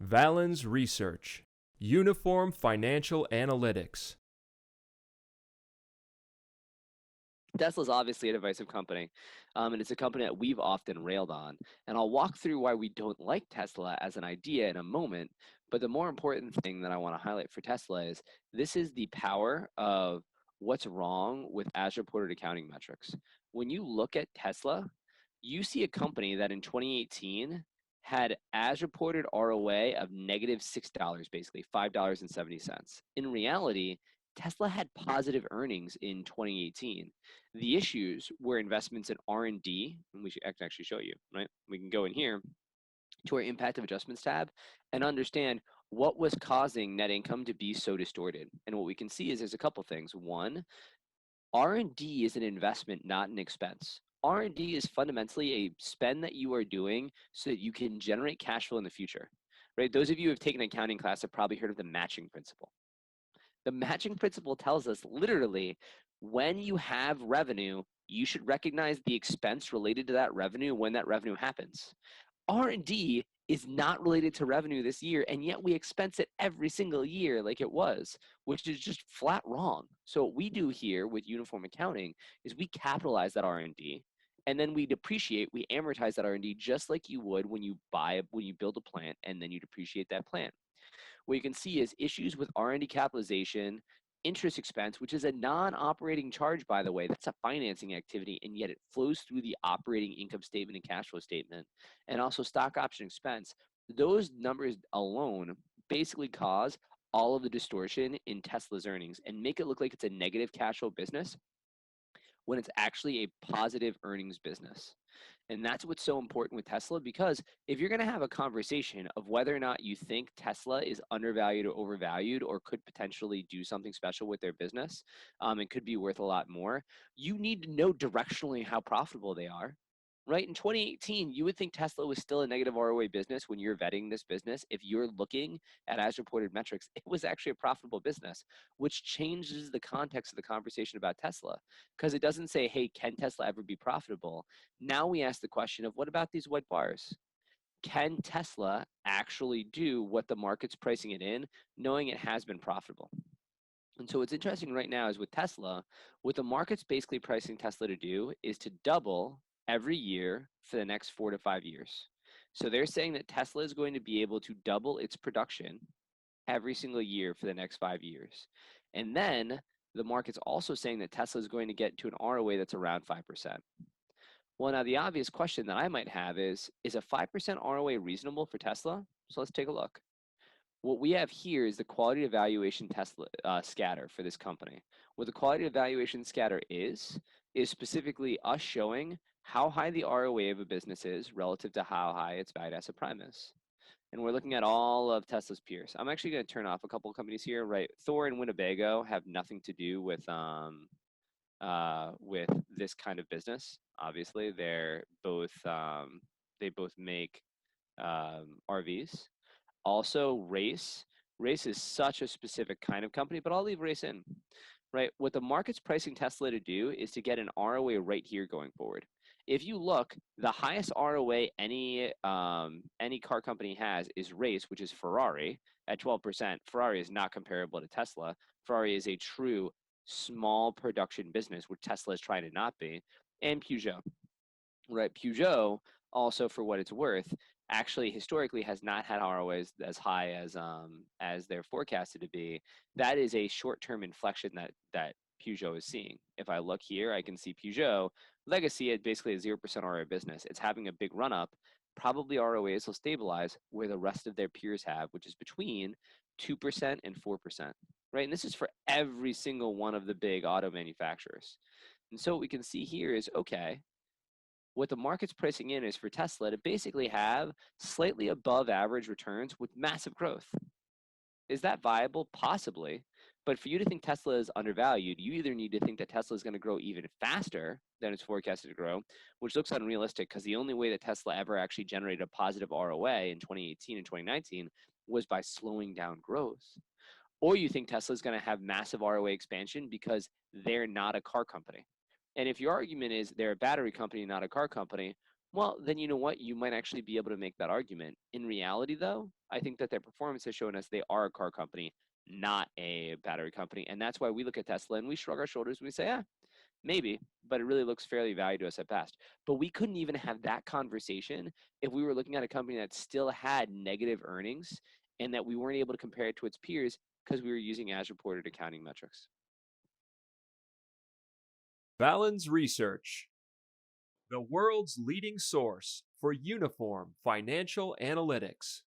Valens Research, Uniform Financial Analytics. Tesla's obviously a divisive company, and it's a company that we've often railed on. And I'll walk through why we don't like Tesla as an idea in a moment. But the more important thing that I want to highlight for Tesla is this is the power of what's wrong with as reported accounting metrics. When you look at Tesla, you see a company that in 2018 had as reported ROA of negative $6, basically $5.70. In reality, Tesla had positive earnings in 2018. The issues were investments in R&D, and I can actually show you, right? We can go in here to our impact of adjustments tab and understand what was causing net income to be so distorted. And what we can see is there's a couple things. One, R&D is an investment, not an expense. R&D is fundamentally a spend that you are doing so that you can generate cash flow in the future, right? Those of you who have taken accounting class have probably heard of the matching principle. The matching principle tells us literally when you have revenue, you should recognize the expense related to that revenue when that revenue happens. R&D is not related to revenue this year, and yet we expense it every single year like it was, which is just flat wrong. So what we do here with uniform accounting is we capitalize that R&D, and then we depreciate, we amortize that R&D just like you would when you build a plant, and then you depreciate that plant. What you can see is issues with R&D capitalization, interest expense, which is a non-operating charge, by the way. That's a financing activity, and yet it flows through the operating income statement and cash flow statement, and also stock option expense. Those numbers alone basically cause all of the distortion in Tesla's earnings and make it look like it's a negative cash flow business when it's actually a positive earnings business. And that's what's so important with Tesla, because if you're going to have a conversation of whether or not you think Tesla is undervalued or overvalued or could potentially do something special with their business and could be worth a lot more, you need to know directionally how profitable they are. Right? In 2018, you would think Tesla was still a negative ROA business when you're vetting this business. If you're looking at as reported metrics, it was actually a profitable business, which changes the context of the conversation about Tesla, because it doesn't say, hey, can Tesla ever be profitable? Now we ask the question of what about these white bars? Can Tesla actually do what the market's pricing it in, knowing it has been profitable? And so what's interesting right now is with Tesla, what the market's basically pricing Tesla to do is to double every year for the next 4 to 5 years. So they're saying that Tesla is going to be able to double its production every single year for the next 5 years. And then the market's also saying that Tesla is going to get to an ROA that's around 5%. Well, now the obvious question that I might have is a 5% ROA reasonable for Tesla? So let's take a look. What we have here is the quality evaluation Tesla scatter for this company. What the quality evaluation scatter is specifically us showing how high the ROA of a business is relative to how high its valued asset prime is. And we're looking at all of Tesla's peers. I'm actually going to turn off a couple of companies here, right? Thor and Winnebago have nothing to do with this kind of business. Obviously, they're both they both make RVs. Also, Race is such a specific kind of company, but I'll leave Race in. Right? What the market's pricing Tesla to do is to get an ROA right here going forward. If you look, the highest ROA any car company has is Race, which is Ferrari at 12%. Ferrari is not comparable to Tesla. Ferrari is a true small production business, which Tesla is trying to not be, and Peugeot. Right? Peugeot, also for what it's worth, actually historically has not had ROAs as high as they're forecasted to be. That is a short-term inflection that Peugeot is seeing. If I look here, I can see Peugeot legacy at basically a 0% ROA business. It's having a big run up. Probably ROAs will stabilize where the rest of their peers have, which is between 2% and 4%. Right? And this is for every single one of the big auto manufacturers. And so what we can see here is, okay, what the market's pricing in is for Tesla to basically have slightly above average returns with massive growth. Is that viable? Possibly. But for you to think Tesla is undervalued, you either need to think that Tesla is going to grow even faster than it's forecasted to grow, which looks unrealistic because the only way that Tesla ever actually generated a positive ROA in 2018 and 2019 was by slowing down growth. Or you think Tesla is going to have massive ROA expansion because they're not a car company. And if your argument is they're a battery company, not a car company, Well, then you know what? You might actually be able to make that argument. In reality, though, I think that their performance has shown us they are a car company, not a battery company. And that's why we look at Tesla and we shrug our shoulders and we say, ah, maybe, but it really looks fairly valued to us at best. But we couldn't even have that conversation if we were looking at a company that still had negative earnings and that we weren't able to compare it to its peers because we were using as reported accounting metrics. Valens Research, the world's leading source for uniform financial analytics.